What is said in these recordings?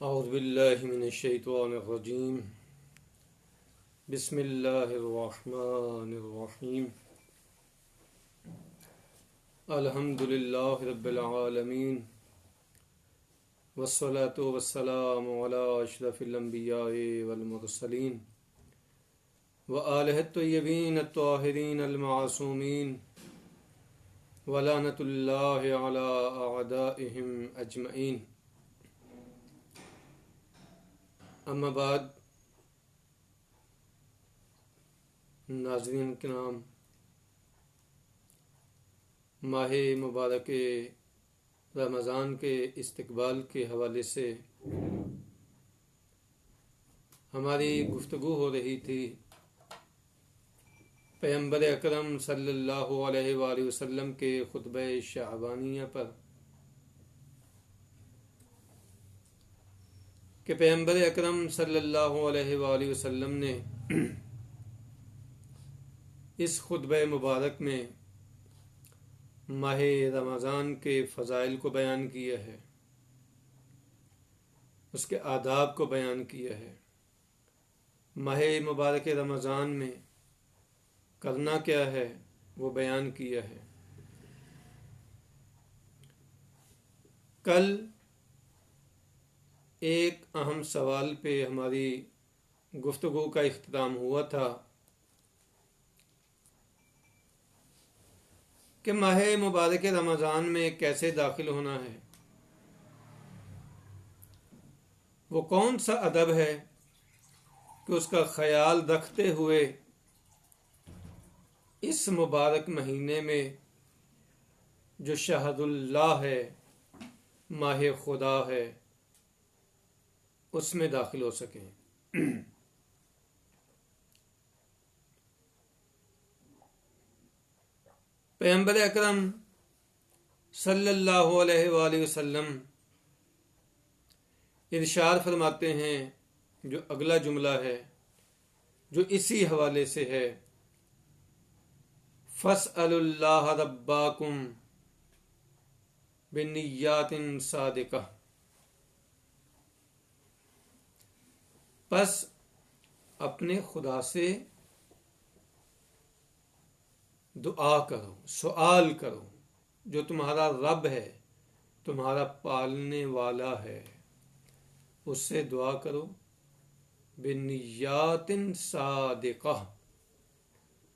اعوذ باللہ من الشیطان الرجیم بسم اللہ الرحمن الرحیم الحمد للہ رب العالمین والصلاة والسلام علی اشرف الانبیاء والمرسلین وآلہ الطیبین الطاہرین المعصومین ولعنۃ اللہ علی اعدائہم اجمعین. اما بعد، ناظرین کرام، ماہ مبارک رمضان کے استقبال کے حوالے سے ہماری گفتگو ہو رہی تھی پیغمبر اکرم صلی اللہ علیہ وآلہ وسلم کے خطبہ شعبانیہ پر کہ پیغمبر اکرم صلی اللہ علیہ وآلہ وسلم نے اس خطبہ مبارک میں ماہ رمضان کے فضائل کو بیان کیا ہے، اس کے آداب کو بیان کیا ہے، ماہ مبارک رمضان میں کرنا کیا ہے وہ بیان کیا ہے. کل ایک اہم سوال پہ ہماری گفتگو کا اختتام ہوا تھا کہ ماہ مبارک رمضان میں کیسے داخل ہونا ہے، وہ کون سا ادب ہے کہ اس کا خیال رکھتے ہوئے اس مبارک مہینے میں جو شہد اللہ ہے، ماہ خدا ہے، اس میں داخل ہو سکیں. پیغمبر اکرم صلی اللہ علیہ وآلہ وسلم ارشاد فرماتے ہیں، جو اگلا جملہ ہے جو اسی حوالے سے ہے، فَاسْأَلُوا اللَّهَ رَبَّكُمْ بِنِّيَّاتٍ صَادِقَةٍ. پس اپنے خدا سے دعا کرو، سوال کرو، جو تمہارا رب ہے، تمہارا پالنے والا ہے، اس سے دعا کرو بِنِّيَّاتٍ صَادِقَةٍ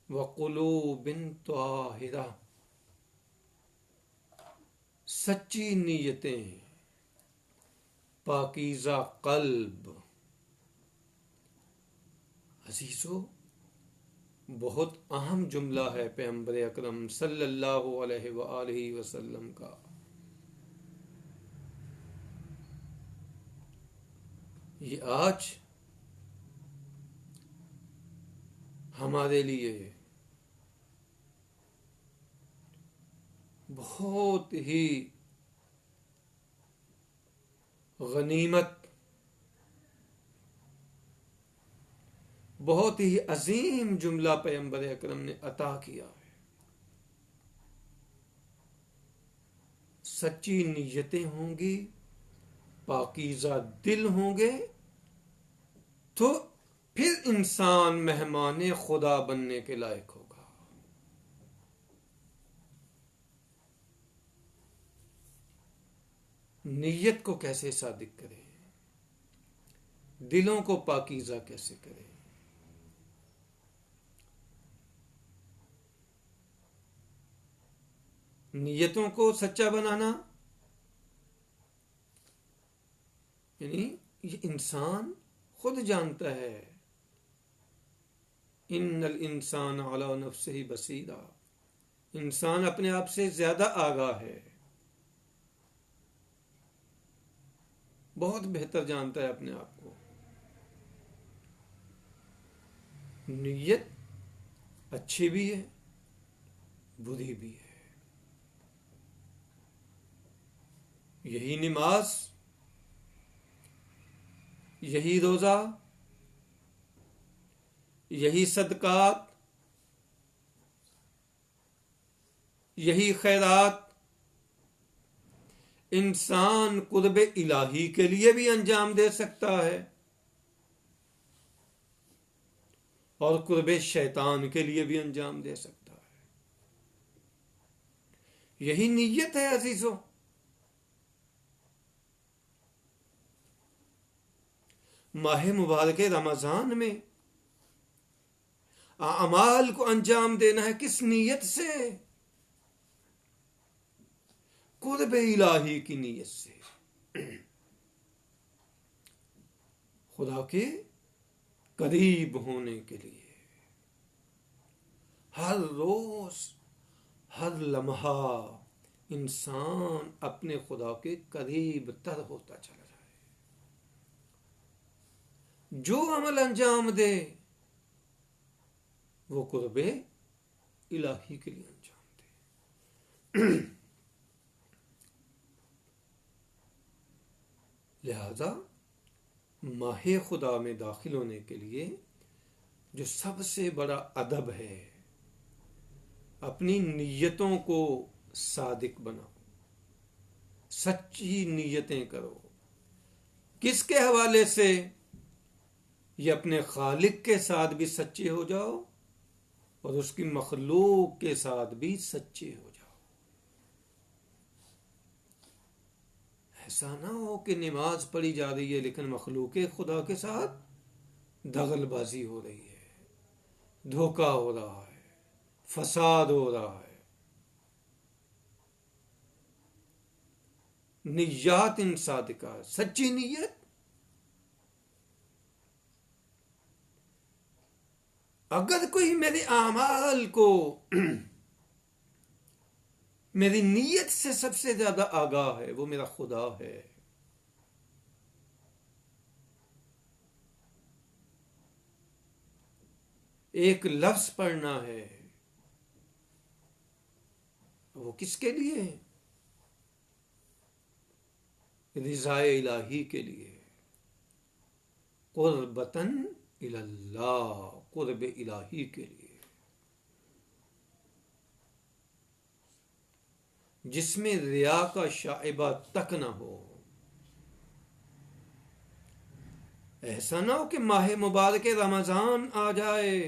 وَقُلُوبٍ طَاہِرَةٍ. سچی نیتیں، پاکیزہ قلب. عزیزو، بہت اہم جملہ ہے پیغمبر اکرم صلی اللہ علیہ وآلہ وسلم کا. یہ آج ہمارے لیے بہت ہی غنیمت، بہت ہی عظیم جملہ پیغمبر اکرم نے عطا کیا ہے. سچی نیتیں ہوں گی، پاکیزہ دل ہوں گے، تو پھر انسان مہمان خدا بننے کے لائق ہوگا. نیت کو کیسے صادق کریں، دلوں کو پاکیزہ کیسے کریں. نیتوں کو سچا بنانا یعنی یہ انسان خود جانتا ہے. ان الانسان علی نفسہ بصیرہ. انسان اپنے آپ سے زیادہ آگاہ ہے، بہت بہتر جانتا ہے اپنے آپ کو. نیت اچھی بھی ہے، بری بھی ہے. یہی نماز، یہی روزہ، یہی صدقات، یہی خیرات انسان قرب الہی کے لیے بھی انجام دے سکتا ہے اور قرب شیطان کے لیے بھی انجام دے سکتا ہے. یہی نیت ہے عزیزو. ماہ مبارک رمضان میں اعمال کو انجام دینا ہے کس نیت سے؟ قرب الہی کی نیت سے، خدا کے قریب ہونے کے لیے. ہر روز ہر لمحہ انسان اپنے خدا کے قریب تر ہوتا چلا جائے. جو عمل انجام دے وہ قرب الہی کے لیے انجام دے. لہذا ماہ خدا میں داخل ہونے کے لیے جو سب سے بڑا ادب ہے، اپنی نیتوں کو صادق بناؤ، سچی نیتیں کرو. کس کے حوالے سے؟ یہ اپنے خالق کے ساتھ بھی سچے ہو جاؤ اور اس کی مخلوق کے ساتھ بھی سچے ہو جاؤ. ایسا نہ ہو کہ نماز پڑھی جا رہی ہے لیکن مخلوق خدا کے ساتھ دغل بازی ہو رہی ہے، دھوکہ ہو رہا ہے، فساد ہو رہا ہے. نیات ان صادقہ، سچی نیت. اگر کوئی میرے اعمال کو میری نیت سے سب سے زیادہ آگاہ ہے وہ میرا خدا ہے. ایک لفظ پڑھنا ہے، وہ کس کے لیے؟ رضا الہی کے لیے. قربتاً اللہ، قرب الہی کے لیے، جس میں ریا کا شائبہ تک نہ ہو. ایسا نہ ہو کہ ماہ مبارک رمضان آ جائے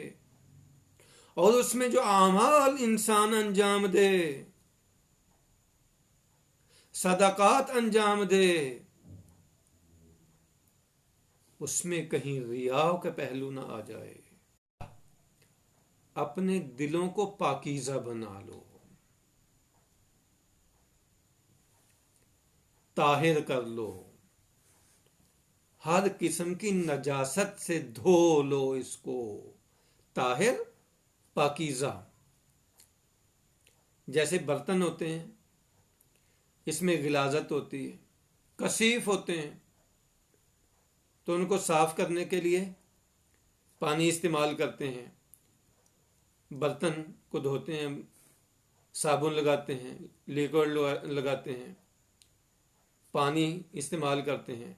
اور اس میں جو اعمال انسان انجام دے، صدقات انجام دے، اس میں کہیں ریا کا پہلو نہ آ جائے. اپنے دلوں کو پاکیزہ بنا لو، طاہر کر لو، ہر قسم کی نجاست سے دھو لو اس کو. طاہر، پاکیزہ. جیسے برتن ہوتے ہیں اس میں غلاظت ہوتی ہے، کثیف ہوتے ہیں، تو ان کو صاف کرنے کے لیے پانی استعمال کرتے ہیں. برتن کو دھوتے ہیں، صابن لگاتے ہیں، لیکوڈ لگاتے ہیں، پانی استعمال کرتے ہیں،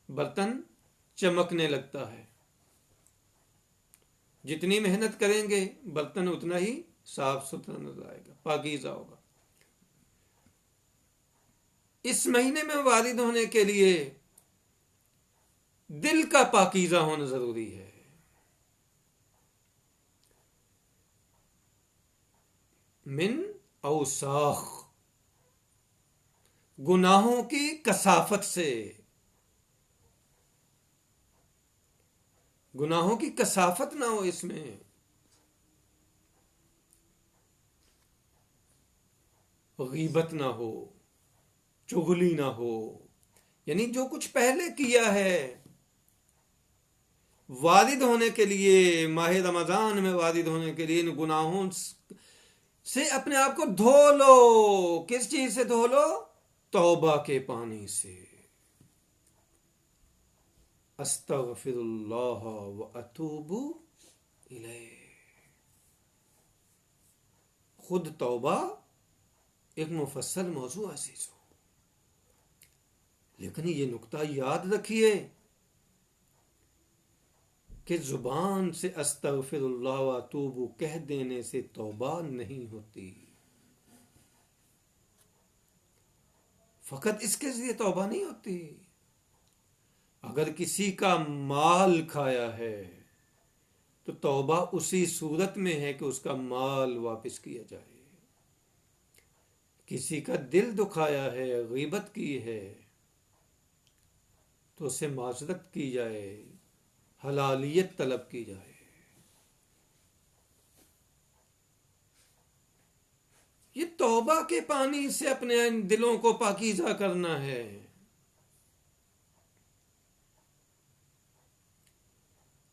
برتن چمکنے لگتا ہے. جتنی محنت کریں گے برتن اتنا ہی صاف ستھرا نظر آئے گا، پاکیزہ ہوگا. اس مہینے میں وارد ہونے کے لیے دل کا پاکیزہ ہونا ضروری ہے. من اوساخ، گناہوں کی کثافت سے. گناہوں کی کثافت نہ ہو اس میں. غیبت نہ ہو، چغلی نہ ہو، یعنی جو کچھ پہلے کیا ہے وارد ہونے کے لیے، ماہ رمضان میں وارد ہونے کے لیے ان گناہوں سے اپنے آپ کو دھو لو. کس چیز سے دھو لو؟ توبہ کے پانی سے. استغفر اللہ واتوب الیہ. خود توبہ ایک مفصل موضوع عزیز ہو، لیکن یہ نکتہ یاد رکھیے کہ زبان سے استغفر اللہ واتوب کہہ دینے سے توبہ نہیں ہوتی. فقط اس کے ذریعے توبہ نہیں ہوتی. اگر کسی کا مال کھایا ہے تو توبہ اسی صورت میں ہے کہ اس کا مال واپس کیا جائے. کسی کا دل دکھایا ہے، غیبت کی ہے، تو اسے معذرت کی جائے، حلالیت طلب کی جائے. یہ توبہ کے پانی سے اپنے دلوں کو پاکیزہ کرنا ہے.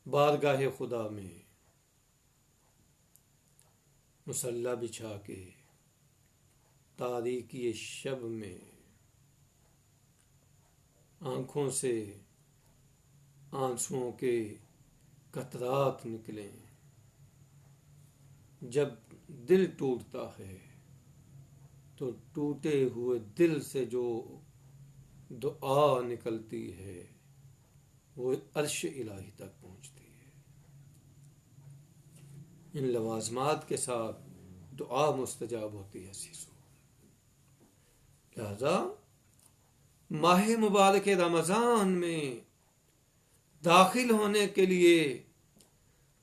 بارگاہ خدا میں مصلی بچھا کے تاریکی شب میں آنکھوں سے آنسوؤں کے قطرات نکلیں. جب دل ٹوٹتا ہے تو ٹوٹے ہوئے دل سے جو دعا نکلتی ہے وہ عرش الہی تک پہنچتی ہے. ان لوازمات کے ساتھ دعا مستجاب ہوتی ہے. لہذا ماہ مبارک رمضان میں داخل ہونے کے لیے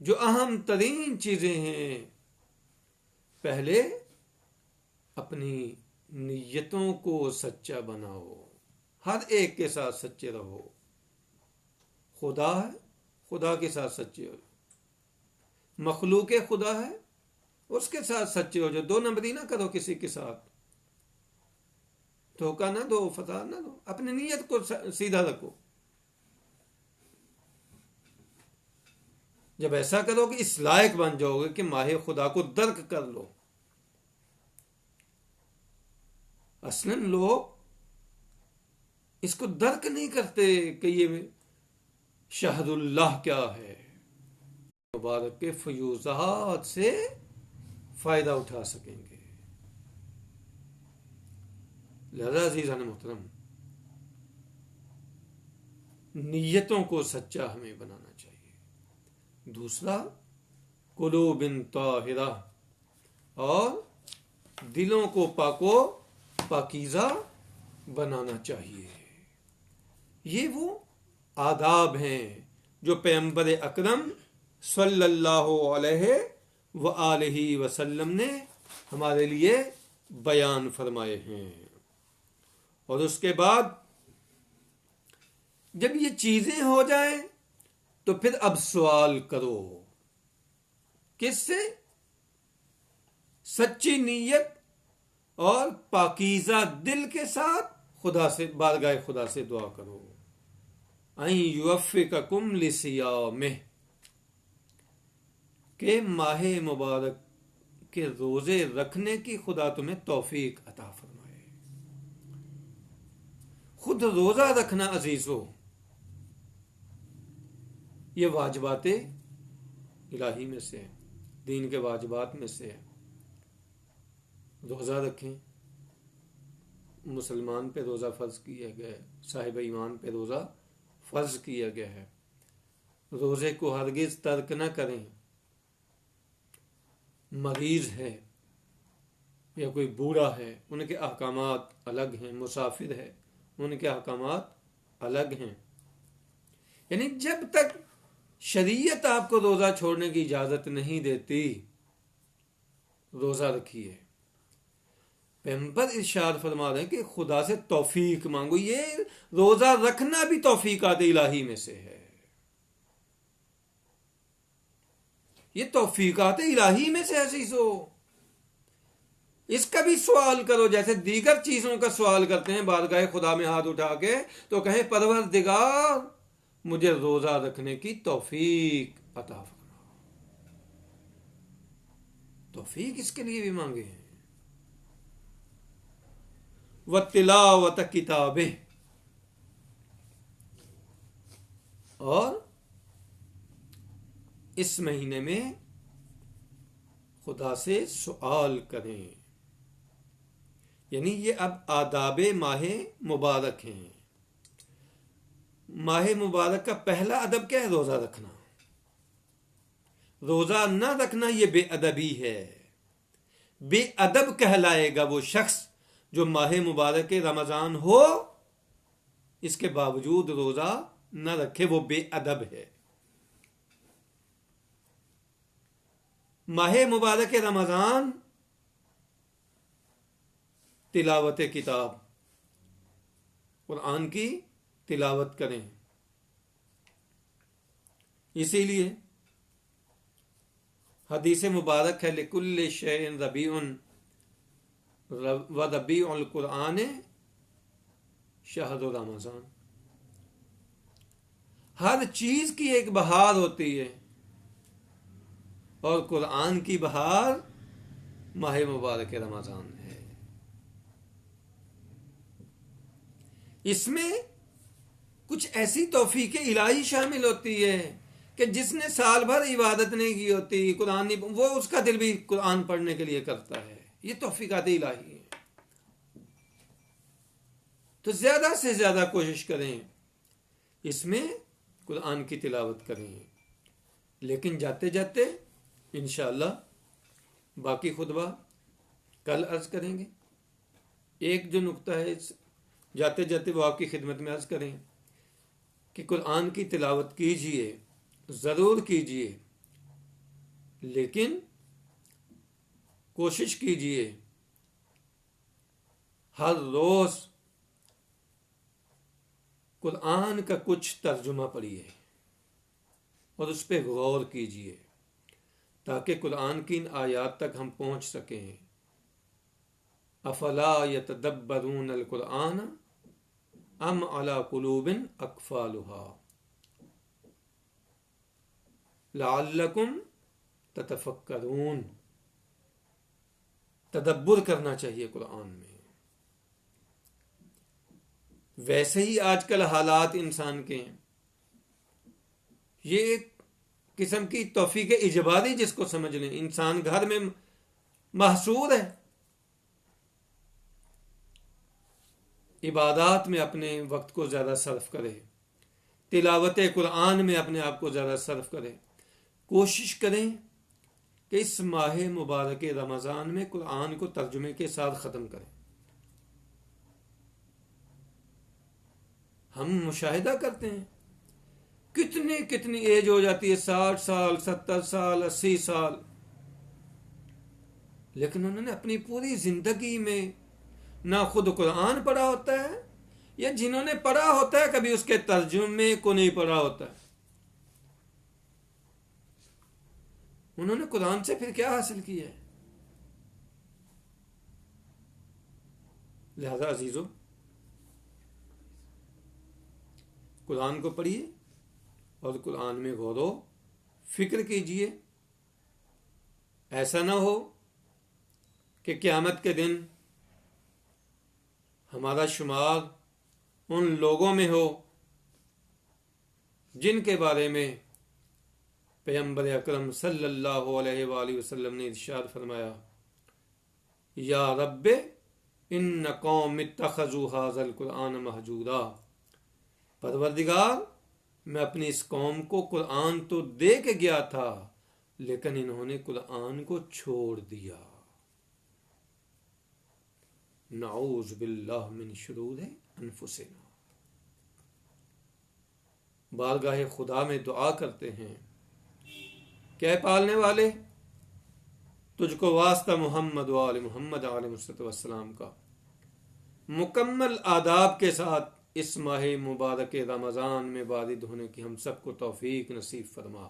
جو اہم ترین چیزیں ہیں، پہلے اپنی نیتوں کو سچا بناؤ. ہر ایک کے ساتھ سچے رہو. خدا ہے، خدا کے ساتھ سچے ہو. مخلوق خدا ہے، اس کے ساتھ سچے ہو. جو دو نمبری نہ کرو کسی کے ساتھ. دھوکہ نہ دو، فساد نہ دو. اپنی نیت کو سیدھا رکھو. جب ایسا کرو کہ اس لائق بن جاؤ گے کہ ماہ خدا کو درک کر لو. اصلاً لوگ اس کو درک نہیں کرتے کہ یہ شہر اللہ کیا ہے. مبارک کے فیوزات سے فائدہ اٹھا سکیں گے. لہذا عزیزان محترم، نیتوں کو سچا ہمیں بنانا چاہیے. دوسرا، قلوب طاہرہ، اور دلوں کو پاکیزہ بنانا چاہیے. یہ وہ آداب ہیں جو پیغمبر اکرم صلی اللہ علیہ وآلہ وسلم نے ہمارے لیے بیان فرمائے ہیں. اور اس کے بعد جب یہ چیزیں ہو جائیں تو پھر اب سوال کرو. کس سے؟ سچی نیت اور پاکیزہ دل کے ساتھ خدا سے، بارگاہ خدا سے دعا کرو. ان یوفقکم لصیامہ، کہ ماہ مبارک کے روزے رکھنے کی خدا تمہیں توفیق عطا فرمائے. خود روزہ رکھنا عزیزو، یہ واجبات الہی میں سے، دین کے واجبات میں سے. روزہ رکھیں. مسلمان پہ روزہ فرض کیا گیا ہے، صاحب ایمان پہ روزہ فرض کیا گیا ہے. روزے کو ہرگز ترک نہ کریں. مریض ہے یا کوئی بوڑھا ہے، ان کے احکامات الگ ہیں. مسافر ہے، ان کے احکامات الگ ہیں. یعنی جب تک شریعت آپ کو روزہ چھوڑنے کی اجازت نہیں دیتی، روزہ رکھیے. پیغمبر ارشاد فرما رہے ہیں کہ خدا سے توفیق مانگو. یہ روزہ رکھنا بھی توفیقات الہی میں سے ہے. یہ توفیقات الہی میں سے عزیزو. اس کا بھی سوال کرو جیسے دیگر چیزوں کا سوال کرتے ہیں بارگاہ خدا میں ہاتھ اٹھا کے. تو کہیں پروردگار مجھے روزہ رکھنے کی توفیق عطا فرما. توفیق اس کے لیے بھی مانگے ہیں. وَتِلَاوَةَ کتابیں، اور اس مہینے میں خدا سے سوال کریں. یعنی یہ اب آداب ماہ مبارک ہیں. ماہ مبارک کا پہلا ادب کیا ہے؟ روزہ رکھنا. روزہ نہ رکھنا یہ بے ادبی ہے. بے ادب کہلائے گا وہ شخص جو ماہ مبارک رمضان ہو اس کے باوجود روزہ نہ رکھے وہ بے ادب ہے. ماہ مبارک رمضان تلاوت کتاب قرآن کی تلاوت کریں. اسی لیے حدیث مبارک ہے لکل شیء ربیع و ربیع القرآن شہر رمضان. ہر چیز کی ایک بہار ہوتی ہے اور قرآن کی بہار ماہ مبارک رمضان ہے. اس میں کچھ ایسی توفیق الہی شامل ہوتی ہے کہ جس نے سال بھر عبادت نہیں کی ہوتی قرآن نہیں وہ اس کا دل بھی قرآن پڑھنے کے لیے کرتا ہے. یہ توفیقات الہی ہیں. تو زیادہ سے زیادہ کوشش کریں اس میں قرآن کی تلاوت کریں. لیکن جاتے جاتے انشاءاللہ باقی خطبہ کل عرض کریں گے. ایک جو نقطہ ہے جاتے جاتے وہ آپ کی خدمت میں عرض کریں کہ قرآن کی تلاوت کیجئے ضرور کیجئے لیکن کوشش کیجئے ہر روز قرآن کا کچھ ترجمہ پڑھیے اور اس پہ غور کیجئے تاکہ قرآن کی ان آیات تک ہم پہنچ سکیں. افلا یتدبرون القرآن ام علی قلوب اقفالها لعلکم تتفکرون. تدبر کرنا چاہیے قرآن میں. ویسے ہی آج کل حالات انسان کے ہیں. یہ ایک قسم کی توفیق اجباری جس کو سمجھ لیں. انسان گھر میں محصور ہے عبادات میں اپنے وقت کو زیادہ صرف کرے تلاوت قرآن میں اپنے آپ کو زیادہ صرف کرے. کوشش کریں کہ اس ماہ مبارک رمضان میں قرآن کو ترجمے کے ساتھ ختم کریں. ہم مشاہدہ کرتے ہیں کتنی ایج ہو جاتی ہے 60 سال 70 سال 80 سال لیکن انہوں نے اپنی پوری زندگی میں نہ خود قرآن پڑھا ہوتا ہے یا جنہوں نے پڑھا ہوتا ہے کبھی اس کے ترجمے کو نہیں پڑھا ہوتا ہے. انہوں نے قرآن سے پھر کیا حاصل کیا ہے؟ لہذا عزیزو قرآن کو پڑھیے اور قرآن میں غور و فکر کیجیے. ایسا نہ ہو کہ قیامت کے دن ہمارا شمار ان لوگوں میں ہو جن کے بارے میں پیغمبر اکرم صلی اللہ علیہ وآلہ وسلم نے ارشاد فرمایا یا رب ان قوم اتخذوا ھذا القرآن مہجورا. پروردگار میں اپنی اس قوم کو قرآن تو دے کے گیا تھا لیکن انہوں نے قرآن کو چھوڑ دیا. نعوذ باللہ من شرور انفسنا. بارگاہ خدا میں دعا کرتے ہیں کہ اے پالنے والے تجھ کو واسطہ محمد و آل محمد علیہ السلام کا مکمل آداب کے ساتھ اس ماہ مبارک رمضان میں وارد ہونے کی ہم سب کو توفیق نصیب فرما.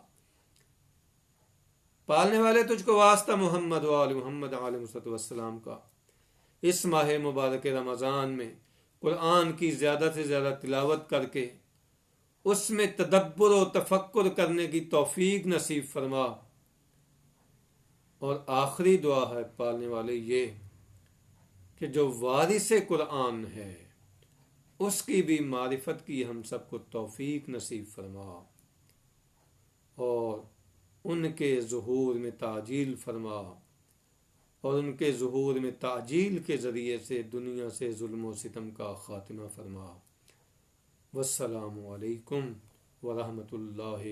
پالنے والے تجھ کو واسطہ محمد و آل محمد علیہ السلام کا اس ماہ مبارک رمضان میں قرآن کی زیادہ سے زیادہ تلاوت کر کے اس میں تدبر و تفکر کرنے کی توفیق نصیب فرما. اور آخری دعا ہے پالنے والے یہ کہ جو وارث قرآن ہے اس کی بھی معرفت کی ہم سب کو توفیق نصیب فرما اور ان کے ظہور میں تعجیل فرما اور ان کے ظہور میں تعجیل کے ذریعے سے دنیا سے ظلم و ستم کا خاتمہ فرما. والسلام علیکم ورحمۃ اللہ